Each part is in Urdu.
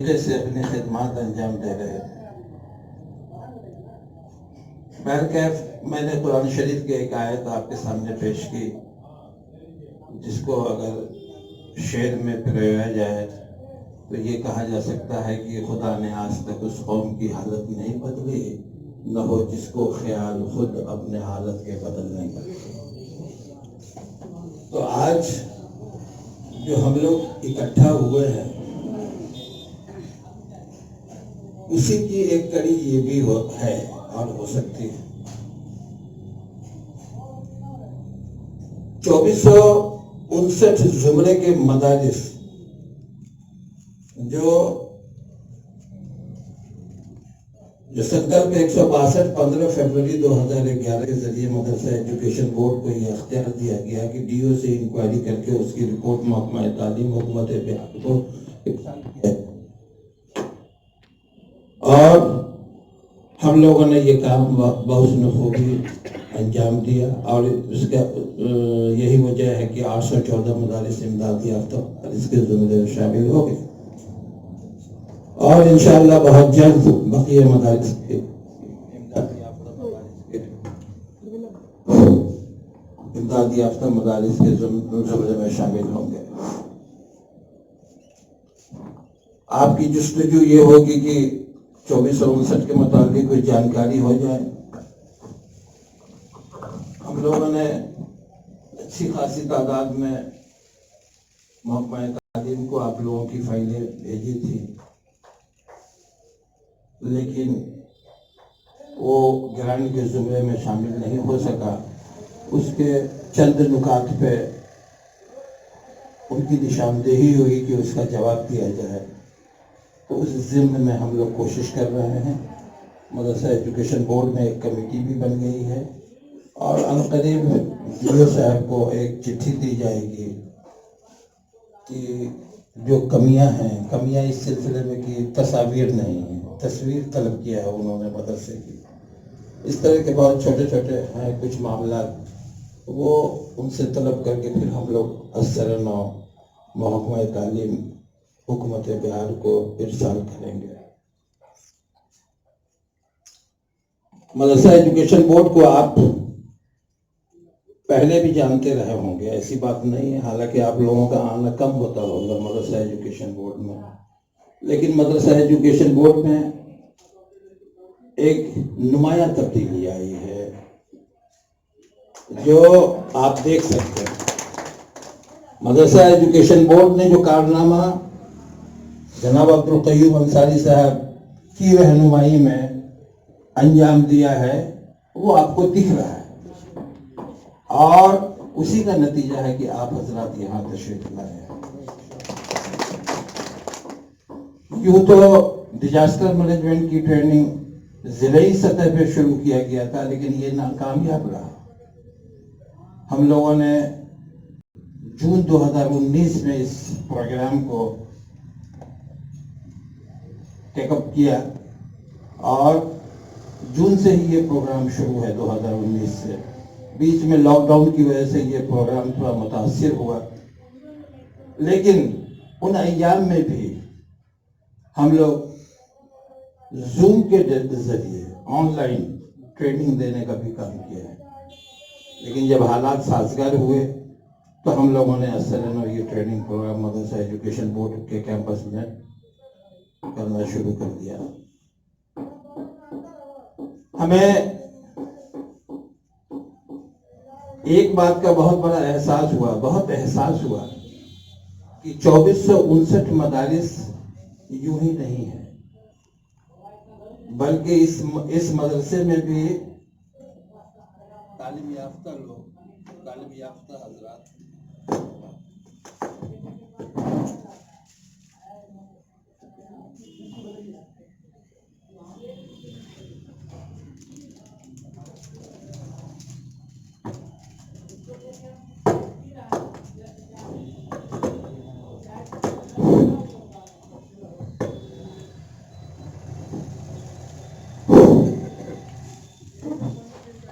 سے اپنی خدمات انجام دے رہے ہیں۔ بہرکیف میں نے قرآن شریف کی ایک آیت آپ کے سامنے پیش کی، جس کو اگر شعر میں پرویا جائے تو یہ کہا جا سکتا ہے کہ خدا نے آج تک اس قوم کی حالت نہیں بدلی، نہ ہو جس کو خیال خود اپنے حالت کے بدلنے کا۔ تو آج جو ہم لوگ اکٹھا ہوئے ہیں، اسی کی ایک کڑی یہ بھی ہے اور ہو سکتی ہے۔ 2459 زمرے کے مدارس جو سرکار پہ 162 15 فروری 2011 کے ذریعے مدرسہ ایجوکیشن بورڈ کو یہ اختیار دیا گیا کہ ڈی او سے انکوائری کر کے اس کی رپورٹ محکمہ تعلیم حکومت بہار کو ارسال کیا، اور ہم لوگوں نے یہ کام بحسن خوبی انجام دیا، اور اس کا یہی وجہ ہے کہ 814 مدارس امداد یافتہ مدارس کے زمرے میں شامل ہو گئے، اور انشاءاللہ بہت جلد بقیہ مدارس کے امداد یافتہ مدارس کے زمرے میں شامل ہوں گے۔ آپ کی جستجو یہ ہوگی کہ 2459 کے متعلق کوئی جانکاری ہو جائے۔ ہم لوگوں نے اچھی خاصی تعداد میں محکمہ تعلیم کو آپ لوگوں کی فائلیں بھیجی تھی، لیکن وہ گرانٹ کے زمرے میں شامل نہیں ہو سکا۔ اس کے چند نکات پہ ان کی نشاندہی ہوئی کہ اس کا جواب دیا جائے، تو اس ضمن میں ہم لوگ کوشش کر رہے ہیں۔ مدرسہ ایجوکیشن بورڈ میں ایک کمیٹی بھی بن گئی ہے، اور عنقریب ڈی او صاحب کو ایک چٹھی دی جائے گی کہ جو کمیاں اس سلسلے میں کہ تصاویر نہیں ہیں، تصویر طلب کیا ہے انہوں نے مدرسے کی، اس طرح کے بہت چھوٹے چھوٹے ہیں کچھ معاملات، وہ ان سے طلب کر کے پھر ہم لوگ اثر نو محکمہ تعلیم حکومت بہار کو ارسال کریں گے۔ مدرسہ ایجوکیشن بورڈ کو آپ پہلے بھی جانتے رہے ہوں گے، ایسی بات نہیں ہے، حالانکہ آپ لوگوں کا آنا کم ہوتا ہوگا مدرسہ ایجوکیشن بورڈ میں، لیکن مدرسہ ایجوکیشن بورڈ میں ایک نمایاں تبدیلی آئی ہے جو آپ دیکھ سکتے ہیں۔ مدرسہ ایجوکیشن بورڈ نے جو کارنامہ جناب عبدالقیوم انصاری صاحب کی رہنمائی میں انجام دیا ہے، وہ آپ کو دکھ رہا ہے، اور اسی کا نتیجہ ہے کہ آپ حضرات یہاں تشریف لائے ہیں۔ یوں تو ڈیزاسٹر مینجمنٹ کی ٹریننگ ضلعی سطح پہ شروع کیا گیا تھا، لیکن یہ ناکامیاب رہا۔ ہم لوگوں نے جون 2019 میں اس پروگرام کو ٹیک اپ کیا، اور جون سے ہی یہ پروگرام شروع ہے 2019 سے۔ بیچ میں لاک ڈاؤن کی وجہ سے یہ پروگرام تھوڑا متاثر ہوا، لیکن ان ایام میں بھی ہم لوگ زوم کے ذریعے آن لائن ٹریننگ دینے کا بھی کام کیا ہے، لیکن جب حالات سازگار ہوئے تو ہم لوگوں نے اثر یہ ٹریننگ پروگرام مدرسہ ایجوکیشن بورڈ کے کیمپس میں کرنا شروع کر دیا۔ ہمیں ایک بات کا بہت بڑا احساس ہوا کہ 2459 مدارس یوں ہی نہیں ہے، بلکہ اس مدرسے میں بھی تعلیم یافتہ لوگ، تعلیم یافتہ حضرات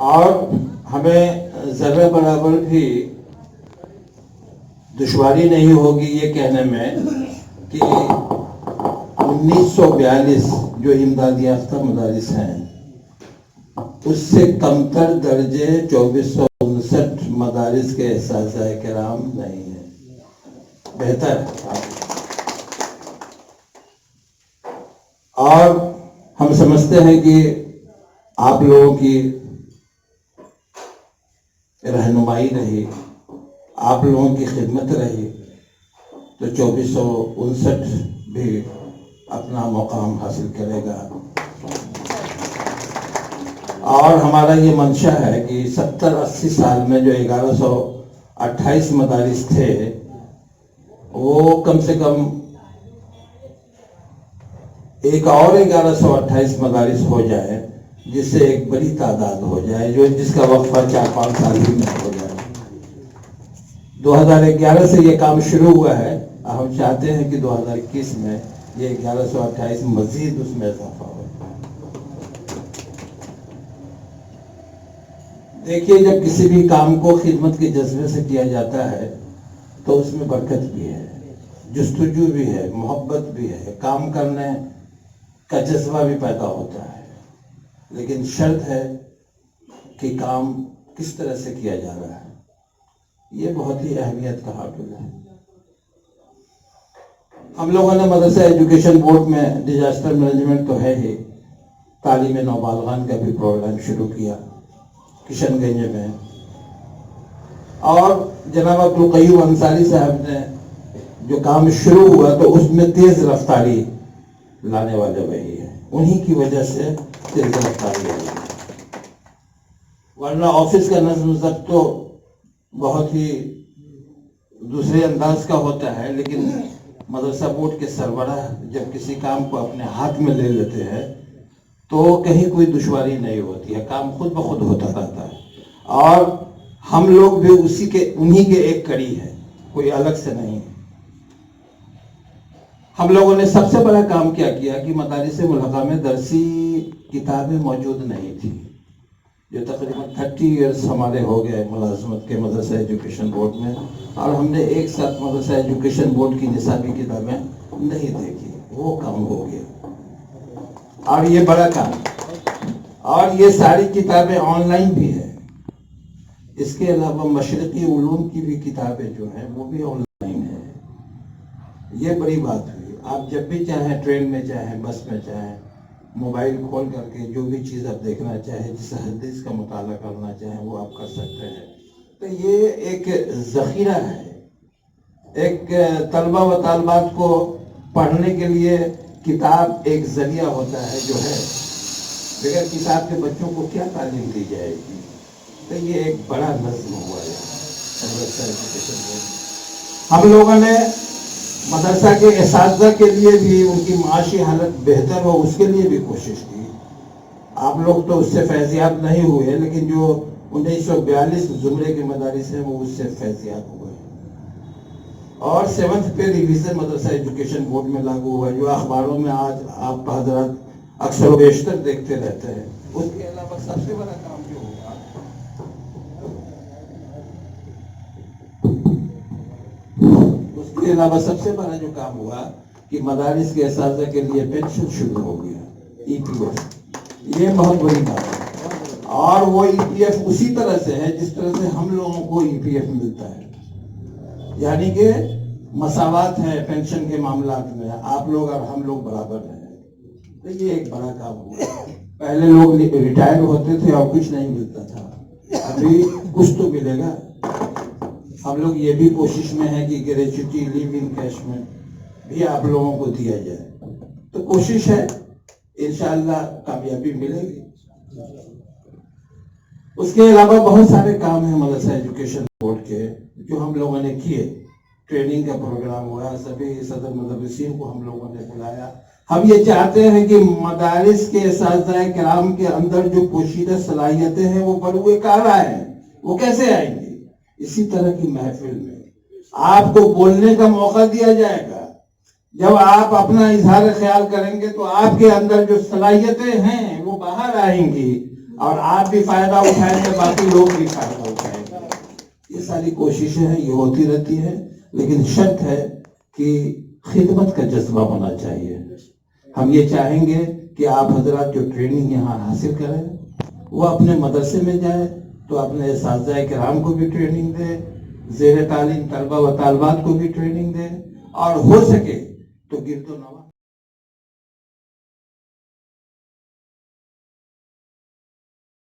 اور ہمیں ذرہ برابر بھی دشواری نہیں ہوگی یہ کہنے میں کہ 1942 جو امداد یافتہ مدارس ہیں اس سے کمتر درجے 2459 مدارس کے اساتذہ کرام نہیں ہیں. بہتر ہے. اور ہم سمجھتے ہیں کہ آپ لوگوں کی رہنمائی رہی, آپ لوگوں کی خدمت رہی تو 2459 بھی اپنا مقام حاصل کرے گا. اور ہمارا یہ منشا ہے کہ 70-80 سال میں جو 1128 مدارس تھے وہ کم سے کم ایک اور 1128 مدارس ہو جائے, جس سے ایک بڑی تعداد ہو جائے جس کا وقفہ 4-5 سال ہی میں ہو جائے. 2011 سے یہ کام شروع ہوا ہے. ہم چاہتے ہیں کہ 2021 میں یہ 1128 مزید اس میں اضافہ ہو. دیکھیے, جب کسی بھی کام کو خدمت کے جذبے سے کیا جاتا ہے تو اس میں برکت بھی ہے, جستجو بھی ہے, محبت بھی ہے, کام کرنے کا جذبہ بھی پیدا ہوتا ہے. لیکن شرط ہے کہ کام کس طرح سے کیا جا رہا ہے, یہ بہت ہی اہمیت کا حامل ہے. ہم لوگوں نے مدرسہ ایجوکیشن بورڈ میں ڈیزاسٹر مینجمنٹ تو ہے ہی, تعلیم نوبالغان کا بھی پروگرام شروع کیا کشن گنج میں, اور جناب عبدالقیوم انصاری صاحب نے جو کام شروع ہوا تو اس میں تیز رفتاری لانے والے وہی ہیں, انہی کی وجہ سے تیز رفتاری آئی. ورنہ آفس کا نظم و ضبط تو بہت ہی دوسرے انداز کا ہوتا ہے, لیکن مدرسہ بورڈ کے سربراہ جب کسی کام کو اپنے ہاتھ میں لے لیتے ہیں تو کہیں کوئی دشواری نہیں ہوتی ہے, کام خود بخود ہوتا رہتا ہے. اور ہم لوگ بھی انہی کے ایک کڑی ہے, کوئی الگ سے نہیں. ہم لوگوں نے سب سے بڑا کام کیا کہ مدارس ملحقہ میں درسی کتابیں موجود نہیں تھی, جو تقریباً 30 ایئرس ہمارے ہو گئے ملازمت کے مدرسہ ایجوکیشن بورڈ میں, اور ہم نے ایک ساتھ مدرسہ ایجوکیشن بورڈ کی نصابی کتابیں نہیں دیکھی. وہ کام ہو گیا, اور یہ بڑا کام, اور یہ ساری کتابیں آن لائن بھی ہیں. اس کے علاوہ مشرقی علوم کی بھی کتابیں جو ہیں وہ بھی آن لائن ہیں. یہ بڑی بات ہوئی. آپ جب بھی چاہیں, ٹرین میں چاہیں, بس میں چاہیں, موبائل کھول کر کے جو بھی چیز آپ دیکھنا چاہیں, جس حدیث کا مطالعہ کرنا چاہیں وہ آپ کر سکتے ہیں. تو یہ ایک ذخیرہ ہے, ایک طلبہ و طالبات کو پڑھنے کے لیے کتاب ایک ذریعہ ہوتا ہے جو ہے. بغیر کتاب کے بچوں کو کیا تعلیم دی جائے گی؟ تو یہ ایک بڑا نظم ہوا ہے مدرسہ ایجوکیشن بورڈ. ہم لوگوں نے مدرسہ کے اساتذہ کے لیے بھی ان کی معاشی حالت بہتر ہو اس کے لیے بھی کوشش کی. آپ لوگ تو اس سے فیضیاب نہیں ہوئے, لیکن جو 1942 زمرے کے مدارس ہیں وہ اس سے فیضیاب ہوئے. اور 7th پہ ریویژن مدرسہ ایجوکیشن بورڈ میں لاگو ہوا, جو اخباروں میں آج آپ حضرات اکثر و بیشتر دیکھتے رہتے ہیں. اس کے علاوہ سب سے بڑا کام جو ہوگا سب سے بڑا جو کام ہوا کہ مدارس کے اساتذہ کے لیے پینشن شروع ہو گیا, EPF. یہ بہت بڑی بات ہے, اور وہ EPF اسی طرح سے ہے جس طرح سے ہم لوگوں کو EPF ملتا ہے, یعنی کہ مساوات ہے پینشن کے معاملات میں, آپ لوگ اور ہم لوگ برابر ہیں. تو یہ ایک بڑا کام ہوا. پہلے لوگ ریٹائر ہوتے تھے اور کچھ نہیں ملتا تھا, ابھی کچھ تو ملے گا. ہم لوگ یہ بھی کوشش میں ہیں کہ گریجویٹی لیو ان کیشمنٹ بھی آپ لوگوں کو دیا جائے. تو کوشش ہے, انشاءاللہ کامیابی ملے گی. اس کے علاوہ بہت سارے کام ہیں مدرسہ ایجوکیشن بورڈ کے جو ہم لوگوں نے کیے. ٹریننگ کا پروگرام ہوا, سبھی صدر مدرسین کو ہم لوگوں نے بلایا. ہم یہ چاہتے ہیں کہ مدارس کے اساتذہ کرام کے اندر جو پوشیدہ صلاحیتیں ہیں وہ بروئے کار آئیں. وہ کیسے آئیں گی؟ اسی طرح کی محفل میں آپ کو بولنے کا موقع دیا جائے گا. جب آپ اپنا اظہار خیال کریں گے تو آپ کے اندر جو صلاحیتیں ہیں وہ باہر آئیں گی, اور آپ بھی فائدہ اٹھائیں گے, باقی لوگ بھی فائدہ اٹھائیں گے. یہ ساری کوششیں ہیں, یہ ہوتی رہتی ہیں, لیکن شرط ہے کہ خدمت کا جذبہ ہونا چاہیے. ہم یہ چاہیں گے کہ آپ حضرات جو ٹریننگ یہاں حاصل کریں وہ اپنے مدرسے میں جائیں تو اپنے اساتذہ کرام کو بھی ٹریننگ دیں، زیر تعلیم طلبہ و طالبات کو بھی ٹریننگ دیں، اور ہو سکے تو گرد و نواح